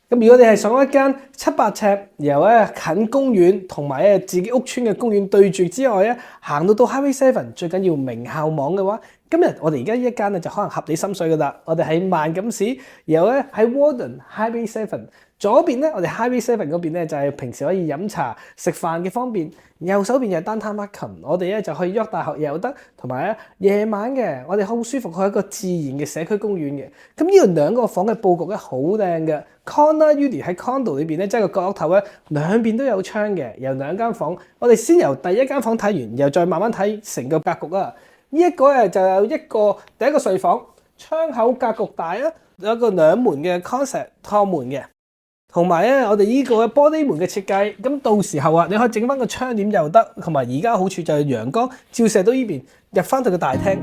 咁如果你係想一間700尺，然後咧近公園同埋咧自己屋村嘅公園對住之外咧，行到 Highway 7，最緊要名校網嘅話，今日我哋而家呢一間咧就可能合你心水噶啦。我哋喺萬錦市，然後咧喺 Warden Highway 7。左邊咧，我哋 Highway 7嗰邊咧就係平時可以飲茶食飯嘅方便，右手邊就係 Downtown Markham，我哋咧就可以約大學又有得，同埋咧夜晚嘅我哋好舒服去一個自然嘅社區公園嘅。咁呢度兩個房嘅佈局咧好靚嘅 corner unit 喺 condo 裏邊咧，即係個角落頭咧兩邊都有窗嘅，由兩間房，我哋先由第一間房睇完，然後再慢慢睇成個格局啊。呢一個咧就有第一個睡房，窗口格局大啊，有一個兩門嘅 concept 趟門嘅。同埋咧，我哋呢個玻璃門嘅設計，咁到時候啊，你可以整翻個窗簾又得，同埋而家好處就係陽光照射到呢邊，入翻到個大廳。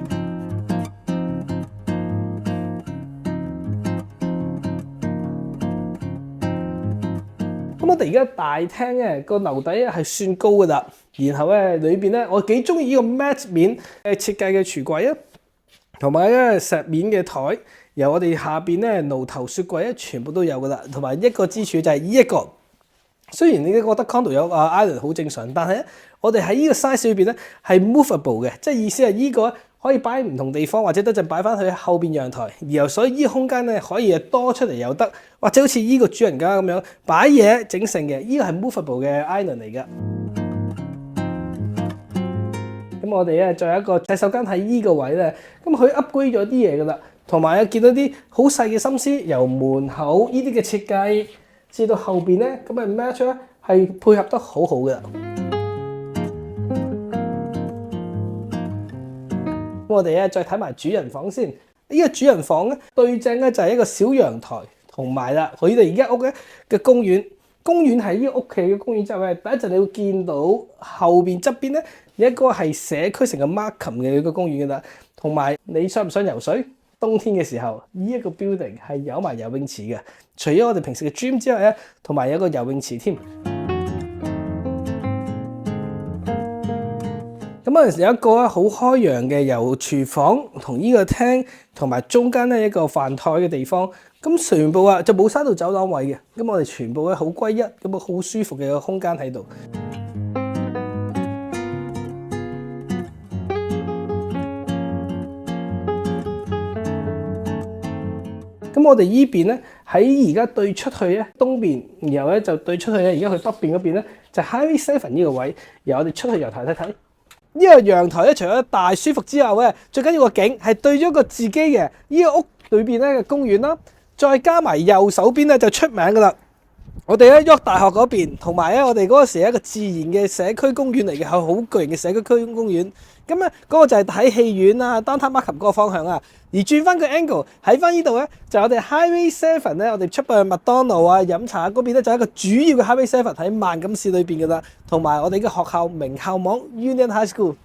咁我哋而家大廳咧個樓底咧係算高噶啦，然後咧裏邊咧我幾中意呢個 matte 面設計嘅櫥櫃啊，同埋咧石面嘅台。由我哋下邊咧爐頭雪櫃咧全部都有噶啦，同埋一個支柱就係呢一個。雖然你覺得 condo 有island 好正常，但係咧我哋喺呢個 size 裏邊咧係 movable 嘅，即係意思係呢個可以擺喺唔同地方，或者等陣擺翻去後邊陽台。然後所以呢個空間咧可以多出嚟又得，或者好似呢個主人家咁樣擺嘢整成嘅，呢個係 movable 嘅 island 嚟㗎。咁我哋咧再有一個洗手間喺呢個位咧，咁佢 upgrade 咗啲嘢噶啦。同埋啊，見到啲好細嘅心思，由門口呢啲嘅設計至到後邊咧，咁啊 match 咧係配合得好好嘅。咁我哋咧再睇埋主人房先。呢個主人房咧對正咧就係一個小陽台，同埋啦佢哋而家屋咧嘅公園。公園係呢個屋企嘅公園之後咧，第一陣你會見到後邊側邊咧有一個係社區成個 Markham 嘅一個公園㗎啦。同埋你想唔想游水？冬天嘅時候，呢一個 building 係有埋游泳池嘅。除咗我哋平時嘅 gym 之外咧，同埋有個游泳池添。咁啊有一個好開揚嘅由廚房同呢個廳，同埋中間咧一個飯台嘅地方。咁全部啊就冇嘥到走廊位嘅。咁我哋全部咧好歸一，咁啊好舒服嘅個空間喺度。咁我哋依邊咧喺而家對出去咧東邊，然後咧就對出去咧，而家去北邊嗰邊咧就 Highway 7呢個位，然後我哋出去陽台睇睇。呢個陽台咧除咗大舒服之後咧，最緊要個景係對咗個自己嘅呢個屋裏邊咧嘅公園啦，再加埋右手邊咧就出名噶啦。我哋咧喐大學嗰邊，同埋咧我哋嗰個時係一個自然嘅社區公園嚟嘅，係好巨型嘅社區公園。咁咧嗰個就係睇戲院啊 Downtown Markham 嗰個方向啊。而轉翻個 angle 喺翻呢度咧，就係我哋 Highway 7咧，我哋出去麥當勞啊飲茶嗰邊咧，就係一個主要嘅 Highway 7喺萬錦市裏邊噶啦，同埋我哋嘅學校名校網 Union High School。